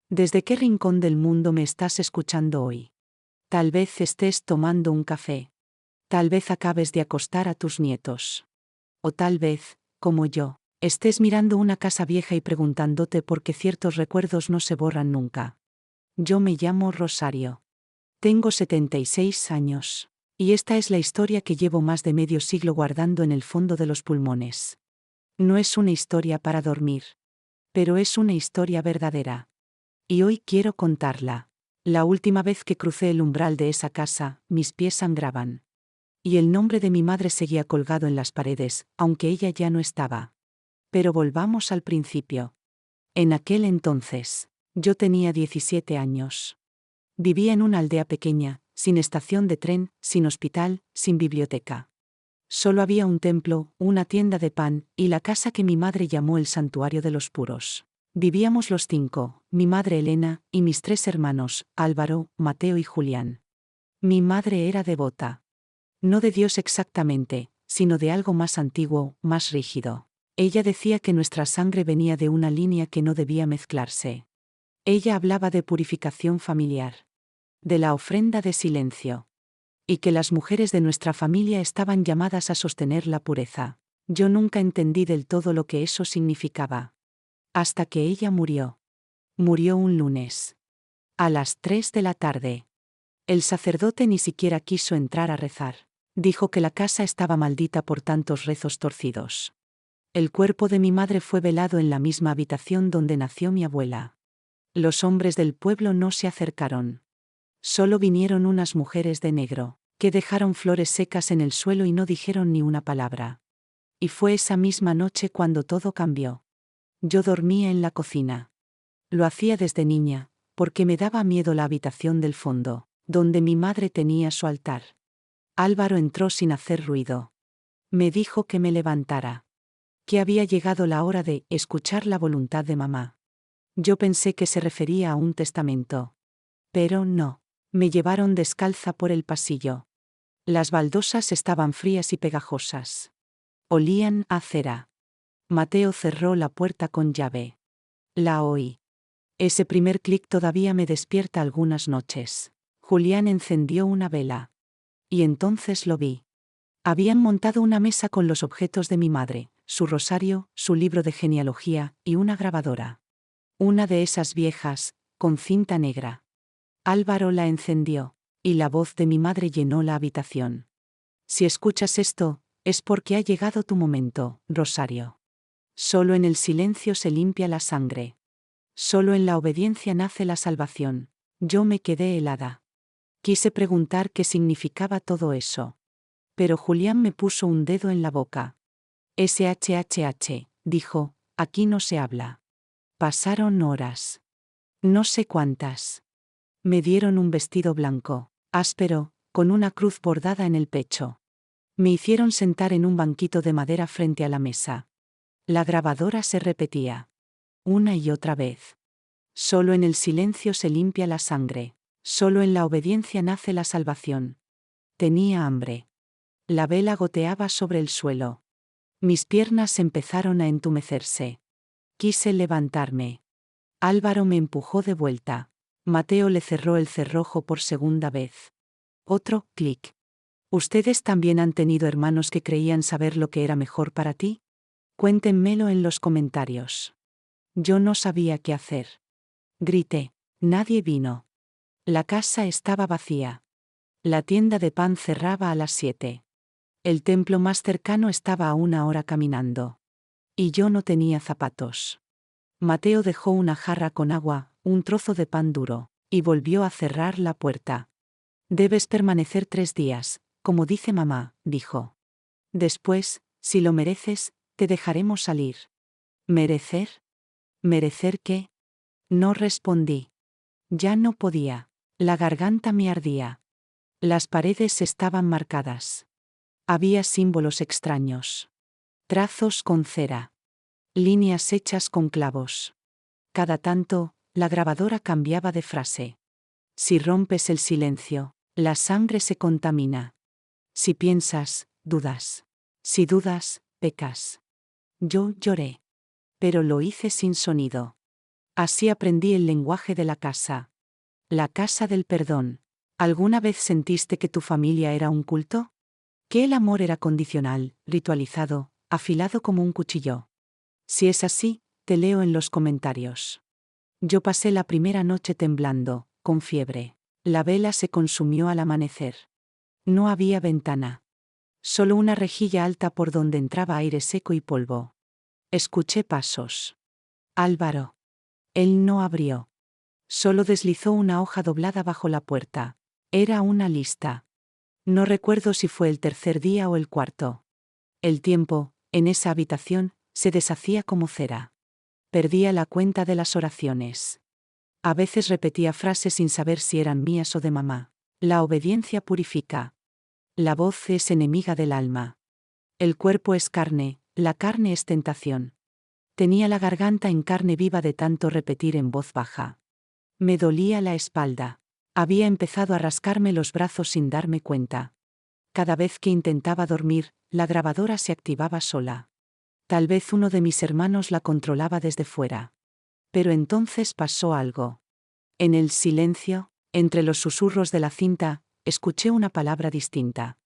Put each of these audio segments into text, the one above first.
¿Desde qué rincón del mundo me estás escuchando hoy? Tal vez estés tomando un café. Tal vez acabes de acostar a tus nietos. O tal vez, como yo, estés mirando una casa vieja y preguntándote por qué ciertos recuerdos no se borran nunca. Yo me llamo Rosario. Tengo 76 años. Y esta es la historia que llevo más de medio siglo guardando en el fondo de los pulmones. No es una historia para dormir. Pero es una historia verdadera. Y hoy quiero contarla. La última vez que crucé el umbral de esa casa, mis pies sangraban. Y el nombre de mi madre seguía colgado en las paredes, aunque ella ya no estaba. Pero volvamos al principio. En aquel entonces, yo tenía 17 años. Vivía en una aldea pequeña, sin estación de tren, sin hospital, sin biblioteca. Solo había un templo, una tienda de pan, y la casa que mi madre llamó el Santuario de los Puros. Vivíamos los 5, mi madre Elena, y mis 3 hermanos, Álvaro, Mateo y Julián. Mi madre era devota. No de Dios exactamente, sino de algo más antiguo, más rígido. Ella decía que nuestra sangre venía de una línea que no debía mezclarse. Ella hablaba de purificación familiar. De la ofrenda de silencio. Y que las mujeres de nuestra familia estaban llamadas a sostener la pureza. Yo nunca entendí del todo lo que eso significaba. Hasta que ella murió. Murió un lunes. A las 3 de la tarde. El sacerdote ni siquiera quiso entrar a rezar. Dijo que la casa estaba maldita por tantos rezos torcidos. El cuerpo de mi madre fue velado en la misma habitación donde nació mi abuela. Los hombres del pueblo no se acercaron. Solo vinieron unas mujeres de negro, que dejaron flores secas en el suelo y no dijeron ni una palabra. Y fue esa misma noche cuando todo cambió. Yo dormía en la cocina. Lo hacía desde niña, porque me daba miedo la habitación del fondo, donde mi madre tenía su altar. Álvaro entró sin hacer ruido. Me dijo que me levantara. Que había llegado la hora de escuchar la voluntad de mamá. Yo pensé que se refería a un testamento. Pero no. Me llevaron descalza por el pasillo. Las baldosas estaban frías y pegajosas. Olían a cera. Mateo cerró la puerta con llave. La oí. Ese primer clic todavía me despierta algunas noches. Julián encendió una vela. Y entonces lo vi. Habían montado una mesa con los objetos de mi madre, su rosario, su libro de genealogía y una grabadora. Una de esas viejas, con cinta negra. Álvaro la encendió, y la voz de mi madre llenó la habitación. Si escuchas esto, es porque ha llegado tu momento, Rosario. Solo en el silencio se limpia la sangre. Solo en la obediencia nace la salvación. Yo me quedé helada. Quise preguntar qué significaba todo eso. Pero Julián me puso un dedo en la boca. SHHH, dijo, aquí no se habla. Pasaron horas. No sé cuántas. Me dieron un vestido blanco, áspero, con una cruz bordada en el pecho. Me hicieron sentar en un banquito de madera frente a la mesa. La grabadora se repetía. Una y otra vez. Solo en el silencio se limpia la sangre. Solo en la obediencia nace la salvación. Tenía hambre. La vela goteaba sobre el suelo. Mis piernas empezaron a entumecerse. Quise levantarme. Álvaro me empujó de vuelta. Mateo le cerró el cerrojo por segunda vez. Otro clic. ¿Ustedes también han tenido hermanos que creían saber lo que era mejor para ti? Cuéntenmelo en los comentarios. Yo no sabía qué hacer. Grité. Nadie vino. La casa estaba vacía. La tienda de pan cerraba a las 7. El templo más cercano estaba a 1 hora caminando. Y yo no tenía zapatos. Mateo dejó una jarra con agua, un trozo de pan duro, y volvió a cerrar la puerta. Debes permanecer 3 días, como dice mamá, dijo. Después, si lo mereces, te dejaremos salir. ¿Merecer? ¿Merecer qué? No respondí. Ya no podía. La garganta me ardía. Las paredes estaban marcadas. Había símbolos extraños. Trazos con cera. Líneas hechas con clavos. Cada tanto, la grabadora cambiaba de frase. Si rompes el silencio, la sangre se contamina. Si piensas, dudas. Si dudas, pecas. Yo lloré. Pero lo hice sin sonido. Así aprendí el lenguaje de la casa. La casa del perdón. ¿Alguna vez sentiste que tu familia era un culto? ¿Que el amor era condicional, ritualizado, afilado como un cuchillo? Si es así, te leo en los comentarios. Yo pasé la primera noche temblando, con fiebre. La vela se consumió al amanecer. No había ventana. Solo una rejilla alta por donde entraba aire seco y polvo. Escuché pasos. Álvaro. Él no abrió. Solo deslizó una hoja doblada bajo la puerta. Era una lista. No recuerdo si fue el tercer día o el cuarto. El tiempo, en esa habitación, se deshacía como cera. Perdía la cuenta de las oraciones. A veces repetía frases sin saber si eran mías o de mamá. La obediencia purifica. La voz es enemiga del alma. El cuerpo es carne, la carne es tentación. Tenía la garganta en carne viva de tanto repetir en voz baja. Me dolía la espalda. Había empezado a rascarme los brazos sin darme cuenta. Cada vez que intentaba dormir, la grabadora se activaba sola. Tal vez uno de mis hermanos la controlaba desde fuera. Pero entonces pasó algo. En el silencio, entre los susurros de la cinta, escuché una palabra distinta.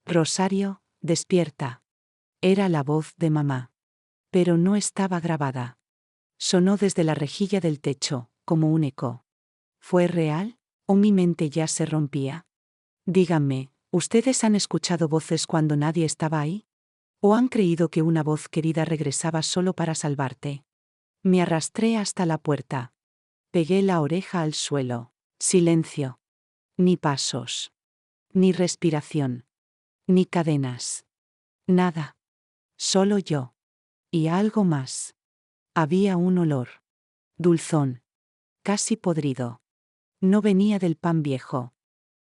Rosario, despierta. Era la voz de mamá. Pero no estaba grabada. Sonó desde la rejilla del techo, como un eco. ¿Fue real? ¿O mi mente ya se rompía? Díganme, ¿ustedes han escuchado voces cuando nadie estaba ahí? ¿O han creído que una voz querida regresaba solo para salvarte? Me arrastré hasta la puerta. Pegué la oreja al suelo. Silencio. Ni pasos. Ni respiración. Ni cadenas. Nada. Solo yo. Y algo más. Había un olor. Dulzón. Casi podrido. No venía del pan viejo.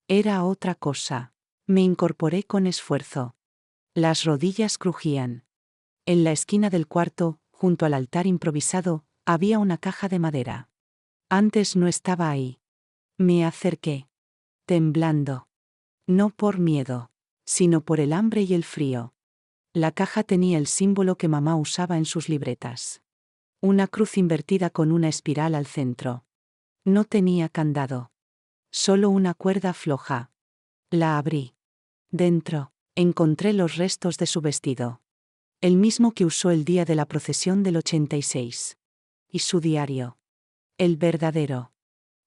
Era otra cosa. Me incorporé con esfuerzo. Las rodillas crujían. En la esquina del cuarto, junto al altar improvisado, había una caja de madera. Antes no estaba ahí. Me acerqué. Temblando. No por miedo, sino por el hambre y el frío. La caja tenía el símbolo que mamá usaba en sus libretas. Una cruz invertida con una espiral al centro. No tenía candado. Solo una cuerda floja. La abrí. Dentro, encontré los restos de su vestido. El mismo que usó el día de la procesión del 86. Y su diario. El verdadero.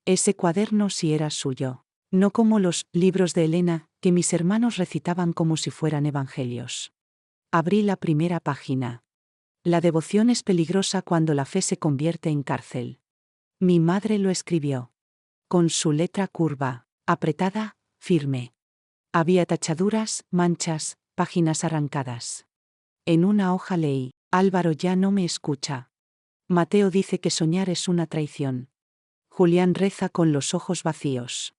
Ese cuaderno sí era suyo. No como los libros de Elena, que mis hermanos recitaban como si fueran evangelios. Abrí la primera página. La devoción es peligrosa cuando la fe se convierte en cárcel. Mi madre lo escribió. Con su letra curva, apretada, firme. Había tachaduras, manchas, páginas arrancadas. En una hoja leí: Álvaro ya no me escucha. Mateo dice que soñar es una traición. Julián reza con los ojos vacíos.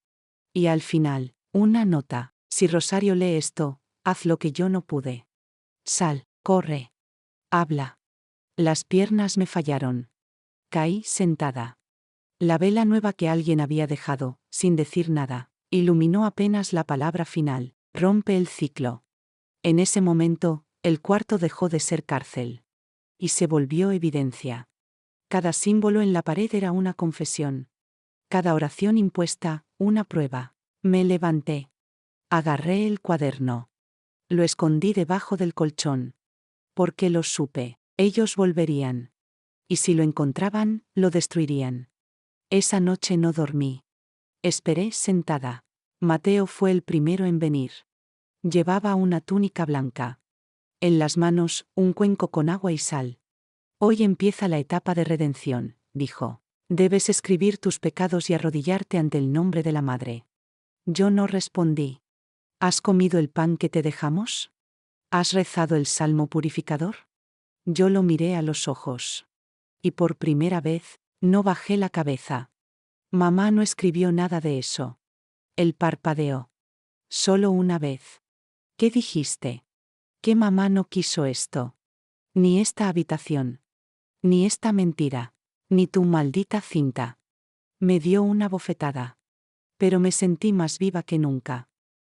Y al final, una nota: si Rosario lee esto, haz lo que yo no pude. Sal, corre. Habla. Las piernas me fallaron. Caí sentada. La vela nueva que alguien había dejado, sin decir nada, iluminó apenas la palabra final: rompe el ciclo. En ese momento, el cuarto dejó de ser cárcel. Y se volvió evidencia. Cada símbolo en la pared era una confesión. Cada oración impuesta, una prueba. Me levanté. Agarré el cuaderno. Lo escondí debajo del colchón. Porque lo supe. Ellos volverían. Y si lo encontraban, lo destruirían. Esa noche no dormí. Esperé sentada. Mateo fue el primero en venir. Llevaba una túnica blanca. En las manos, un cuenco con agua y sal. Hoy empieza la etapa de redención, dijo. Debes escribir tus pecados y arrodillarte ante el nombre de la Madre. Yo no respondí. ¿Has comido el pan que te dejamos? ¿Has rezado el salmo purificador? Yo lo miré a los ojos. Y por primera vez, no bajé la cabeza. Mamá no escribió nada de eso. Él parpadeó. Solo una vez. ¿Qué dijiste? Que mamá no quiso esto. Ni esta habitación. Ni esta mentira. Ni tu maldita cinta. Me dio una bofetada. Pero me sentí más viva que nunca.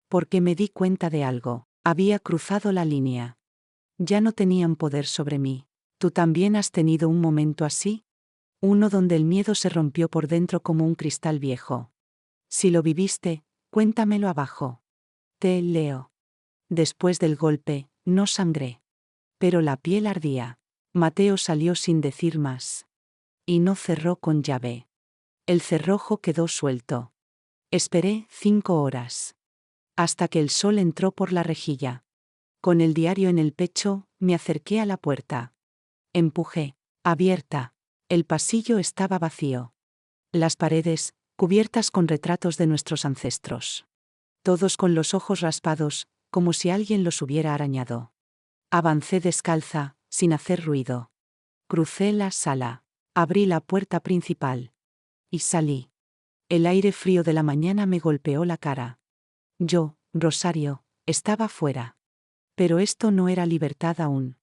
Porque me di cuenta de algo. Había cruzado la línea. Ya no tenían poder sobre mí. ¿Tú también has tenido un momento así? Uno donde el miedo se rompió por dentro como un cristal viejo. Si lo viviste, cuéntamelo abajo. Te leo. Después del golpe, no sangré. Pero la piel ardía. Mateo salió sin decir más. Y no cerró con llave. El cerrojo quedó suelto. Esperé 5 horas. Hasta que el sol entró por la rejilla. Con el diario en el pecho, me acerqué a la puerta. Empujé. Abierta. El pasillo estaba vacío. Las paredes, cubiertas con retratos de nuestros ancestros. Todos con los ojos raspados, como si alguien los hubiera arañado. Avancé descalza, sin hacer ruido. Crucé la sala. Abrí la puerta principal. Y salí. El aire frío de la mañana me golpeó la cara. Yo, Rosario, estaba fuera. Pero esto no era libertad aún.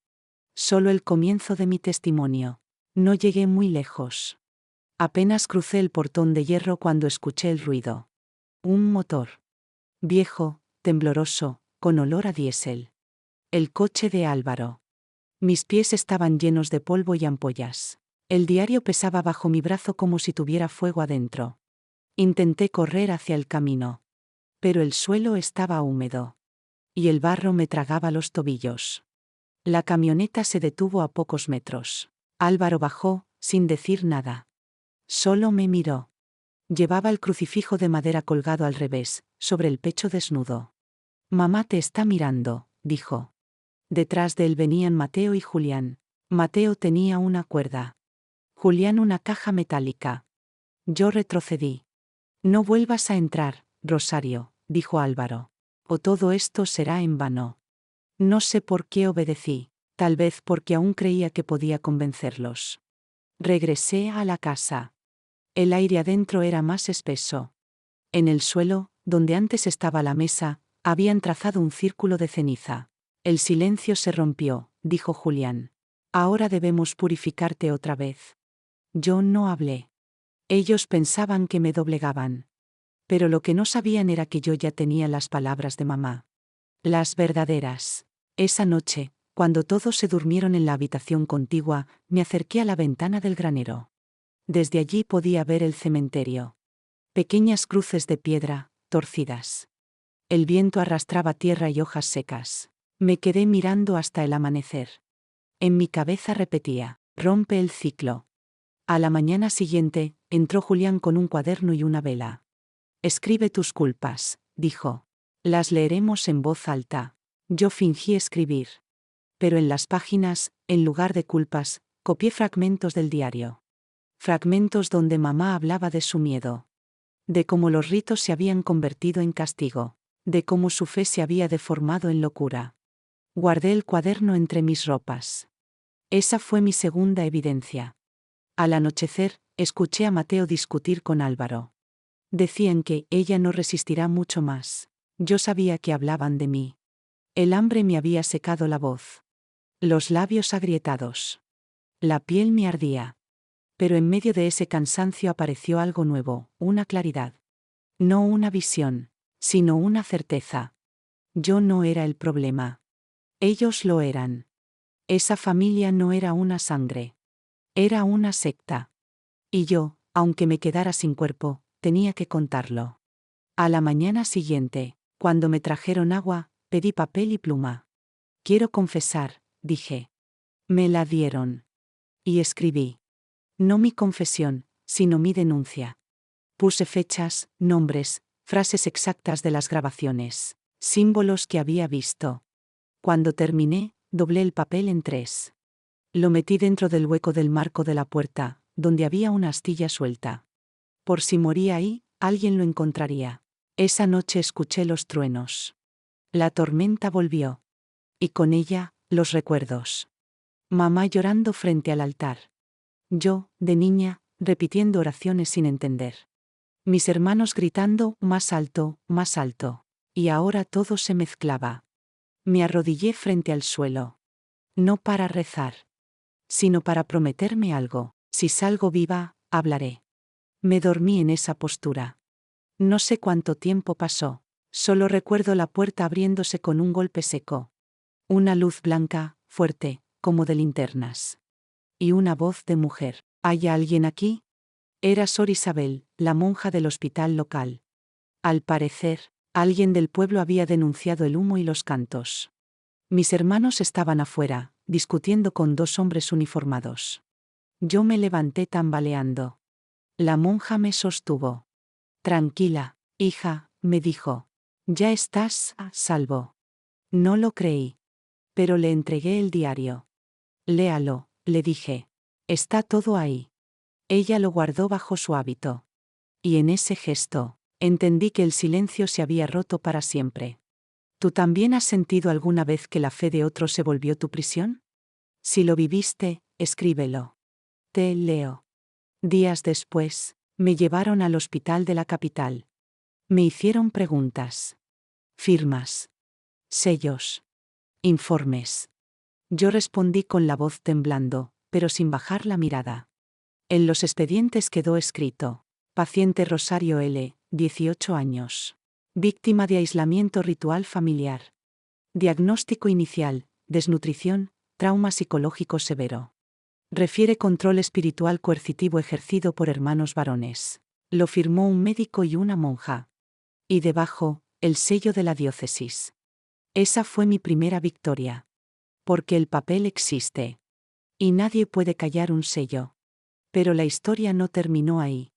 Solo el comienzo de mi testimonio. No llegué muy lejos. Apenas crucé el portón de hierro cuando escuché el ruido. Un motor. Viejo, tembloroso, con olor a diésel. El coche de Álvaro. Mis pies estaban llenos de polvo y ampollas. El diario pesaba bajo mi brazo como si tuviera fuego adentro. Intenté correr hacia el camino. Pero el suelo estaba húmedo. Y el barro me tragaba los tobillos. La camioneta se detuvo a pocos metros. Álvaro bajó, sin decir nada. Solo me miró. Llevaba el crucifijo de madera colgado al revés, sobre el pecho desnudo. Mamá te está mirando, dijo. Detrás de él venían Mateo y Julián. Mateo tenía una cuerda. Julián una caja metálica. Yo retrocedí. No vuelvas a entrar, Rosario, dijo Álvaro. O todo esto será en vano. No sé por qué obedecí, tal vez porque aún creía que podía convencerlos. Regresé a la casa. El aire adentro era más espeso. En el suelo, donde antes estaba la mesa, habían trazado un círculo de ceniza. El silencio se rompió, dijo Julián. Ahora debemos purificarte otra vez. Yo no hablé. Ellos pensaban que me doblegaban. Pero lo que no sabían era que yo ya tenía las palabras de mamá. Las verdaderas. Esa noche, cuando todos se durmieron en la habitación contigua, me acerqué a la ventana del granero. Desde allí podía ver el cementerio. Pequeñas cruces de piedra, torcidas. El viento arrastraba tierra y hojas secas. Me quedé mirando hasta el amanecer. En mi cabeza repetía, rompe el ciclo. A la mañana siguiente, entró Julián con un cuaderno y una vela. Escribe tus culpas, dijo. Las leeremos en voz alta. Yo fingí escribir. Pero en las páginas, en lugar de culpas, copié fragmentos del diario. Fragmentos donde mamá hablaba de su miedo. De cómo los ritos se habían convertido en castigo. De cómo su fe se había deformado en locura. Guardé el cuaderno entre mis ropas. Esa fue mi segunda evidencia. Al anochecer, escuché a Mateo discutir con Álvaro. Decían que ella no resistirá mucho más. Yo sabía que hablaban de mí. El hambre me había secado la voz. Los labios agrietados. La piel me ardía. Pero en medio de ese cansancio apareció algo nuevo, una claridad. No una visión, sino una certeza. Yo no era el problema. Ellos lo eran. Esa familia no era una sangre. Era una secta. Y yo, aunque me quedara sin cuerpo, tenía que contarlo. A la mañana siguiente, cuando me trajeron agua, pedí papel y pluma. Quiero confesar, dije. Me la dieron. Y escribí. No mi confesión, sino mi denuncia. Puse fechas, nombres, frases exactas de las grabaciones, símbolos que había visto. Cuando terminé, doblé el papel en 3. Lo metí dentro del hueco del marco de la puerta, donde había una astilla suelta. Por si moría ahí, alguien lo encontraría. Esa noche escuché los truenos. La tormenta volvió. Y con ella, los recuerdos. Mamá llorando frente al altar. Yo, de niña, repitiendo oraciones sin entender. Mis hermanos gritando, más alto, más alto. Y ahora todo se mezclaba. Me arrodillé frente al suelo. No para rezar, sino para prometerme algo. Si salgo viva, hablaré. Me dormí en esa postura. No sé cuánto tiempo pasó. Solo recuerdo la puerta abriéndose con un golpe seco. Una luz blanca, fuerte, como de linternas. Y una voz de mujer. ¿Hay alguien aquí? Era Sor Isabel, la monja del hospital local. Al parecer, alguien del pueblo había denunciado el humo y los cantos. Mis hermanos estaban afuera, discutiendo con dos hombres uniformados. Yo me levanté tambaleando. La monja me sostuvo. Tranquila, hija, me dijo. Ya estás a salvo. No lo creí. Pero le entregué el diario. Léalo, le dije. Está todo ahí. Ella lo guardó bajo su hábito. Y en ese gesto, entendí que el silencio se había roto para siempre. ¿Tú también has sentido alguna vez que la fe de otro se volvió tu prisión? Si lo viviste, escríbelo. Te leo. Días después, me llevaron al hospital de la capital. Me hicieron preguntas. Firmas. Sellos. Informes. Yo respondí con la voz temblando, pero sin bajar la mirada. En los expedientes quedó escrito: paciente Rosario L., 18 años. Víctima de aislamiento ritual familiar. Diagnóstico inicial: desnutrición, trauma psicológico severo. Refiere control espiritual coercitivo ejercido por hermanos varones. Lo firmó un médico y una monja. Y debajo, el sello de la diócesis. Esa fue mi primera victoria. Porque el papel existe. Y nadie puede callar un sello. Pero la historia no terminó ahí.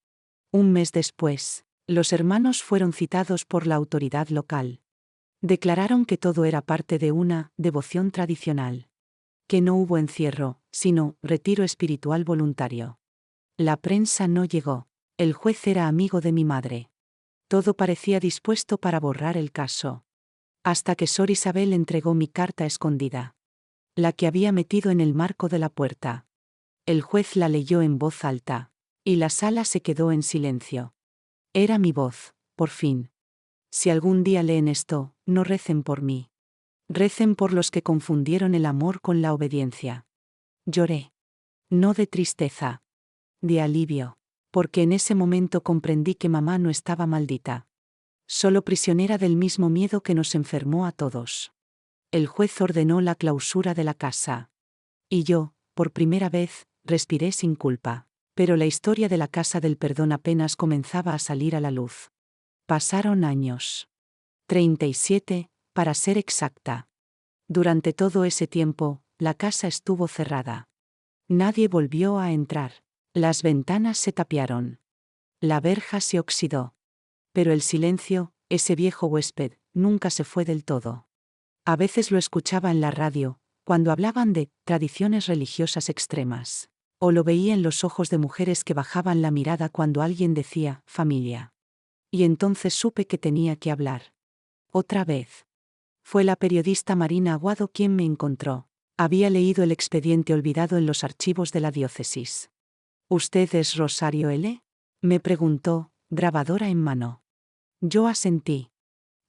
Un mes después, los hermanos fueron citados por la autoridad local. Declararon que todo era parte de una devoción tradicional. Que no hubo encierro, sino retiro espiritual voluntario. La prensa no llegó. El juez era amigo de mi madre. Todo parecía dispuesto para borrar el caso. Hasta que Sor Isabel entregó mi carta escondida. La que había metido en el marco de la puerta. El juez la leyó en voz alta. Y la sala se quedó en silencio. Era mi voz, por fin. Si algún día leen esto, no recen por mí. Recen por los que confundieron el amor con la obediencia. Lloré. No de tristeza. De alivio. Porque en ese momento comprendí que mamá no estaba maldita. Solo prisionera del mismo miedo que nos enfermó a todos. El juez ordenó la clausura de la casa. Y yo, por primera vez, respiré sin culpa. Pero la historia de la Casa del Perdón apenas comenzaba a salir a la luz. Pasaron años. 37, para ser exacta. Durante todo ese tiempo, la casa estuvo cerrada. Nadie volvió a entrar. Las ventanas se tapiaron. La verja se oxidó. Pero el silencio, ese viejo huésped, nunca se fue del todo. A veces lo escuchaba en la radio, cuando hablaban de tradiciones religiosas extremas. O lo veía en los ojos de mujeres que bajaban la mirada cuando alguien decía familia. Y entonces supe que tenía que hablar. Otra vez. Fue la periodista Marina Aguado quien me encontró. Había leído el expediente olvidado en los archivos de la diócesis. ¿Usted es Rosario L.? Me preguntó, grabadora en mano. Yo asentí.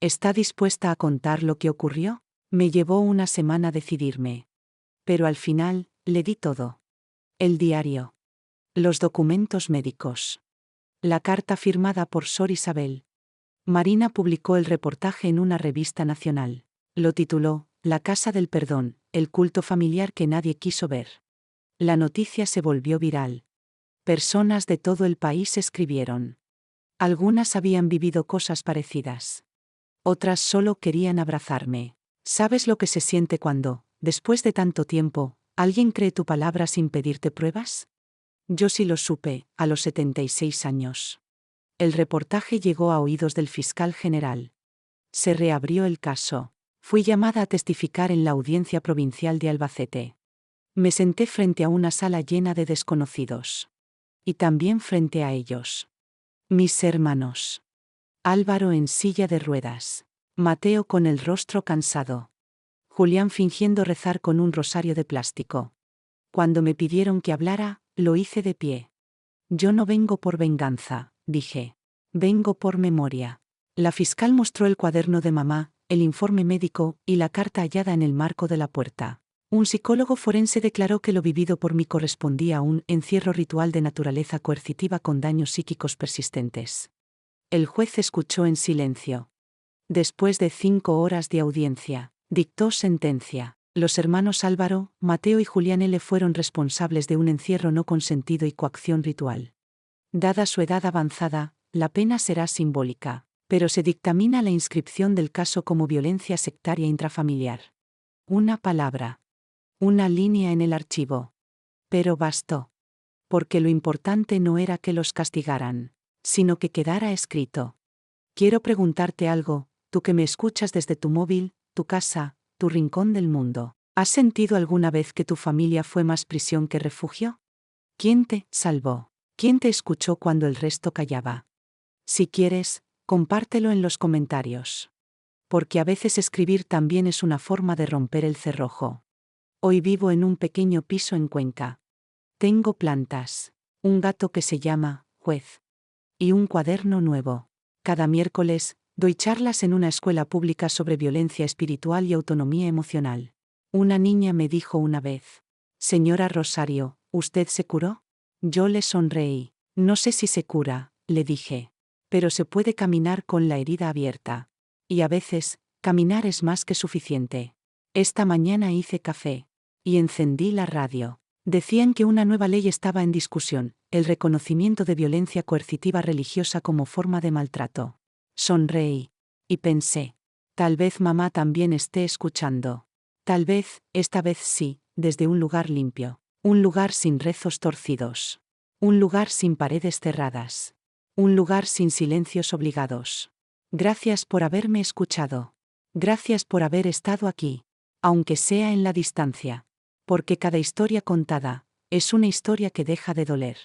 ¿Está dispuesta a contar lo que ocurrió? Me llevó una semana decidirme. Pero al final, le di todo. El diario. Los documentos médicos. La carta firmada por Sor Isabel. Marina publicó el reportaje en una revista nacional. Lo tituló, La Casa del Perdón, el culto familiar que nadie quiso ver. La noticia se volvió viral. Personas de todo el país escribieron. Algunas habían vivido cosas parecidas. Otras solo querían abrazarme. ¿Sabes lo que se siente cuando, después de tanto tiempo, alguien cree tu palabra sin pedirte pruebas? Yo sí lo supe, a los 76 años. El reportaje llegó a oídos del fiscal general. Se reabrió el caso. Fui llamada a testificar en la audiencia provincial de Albacete. Me senté frente a una sala llena de desconocidos. Y también frente a ellos. Mis hermanos. Álvaro en silla de ruedas. Mateo con el rostro cansado. Julián fingiendo rezar con un rosario de plástico. Cuando me pidieron que hablara, lo hice de pie. Yo no vengo por venganza, dije. Vengo por memoria. La fiscal mostró el cuaderno de mamá, el informe médico y la carta hallada en el marco de la puerta. Un psicólogo forense declaró que lo vivido por mí correspondía a un encierro ritual de naturaleza coercitiva con daños psíquicos persistentes. El juez escuchó en silencio. Después de 5 horas de audiencia, dictó sentencia. Los hermanos Álvaro, Mateo y Julián L. fueron responsables de un encierro no consentido y coacción ritual. Dada su edad avanzada, la pena será simbólica, pero se dictamina la inscripción del caso como violencia sectaria intrafamiliar. Una palabra. Una línea en el archivo. Pero bastó. Porque lo importante no era que los castigaran, sino que quedara escrito. Quiero preguntarte algo, tú que me escuchas desde tu móvil, tu casa, tu rincón del mundo. ¿Has sentido alguna vez que tu familia fue más prisión que refugio? ¿Quién te salvó? ¿Quién te escuchó cuando el resto callaba? Si quieres, compártelo en los comentarios. Porque a veces escribir también es una forma de romper el cerrojo. Hoy vivo en un pequeño piso en Cuenca. Tengo plantas, un gato que se llama Juez y un cuaderno nuevo. Cada miércoles, doy charlas en una escuela pública sobre violencia espiritual y autonomía emocional. Una niña me dijo una vez: Señora Rosario, ¿usted se curó? Yo le sonreí. No sé si se cura, le dije. Pero se puede caminar con la herida abierta. Y a veces, caminar es más que suficiente. Esta mañana hice café. Y encendí la radio. Decían que una nueva ley estaba en discusión, el reconocimiento de violencia coercitiva religiosa como forma de maltrato. Sonreí. Y pensé, tal vez mamá también esté escuchando. Tal vez, esta vez sí, desde un lugar limpio. Un lugar sin rezos torcidos. Un lugar sin paredes cerradas. Un lugar sin silencios obligados. Gracias por haberme escuchado. Gracias por haber estado aquí. Aunque sea en la distancia. Porque cada historia contada es una historia que deja de doler.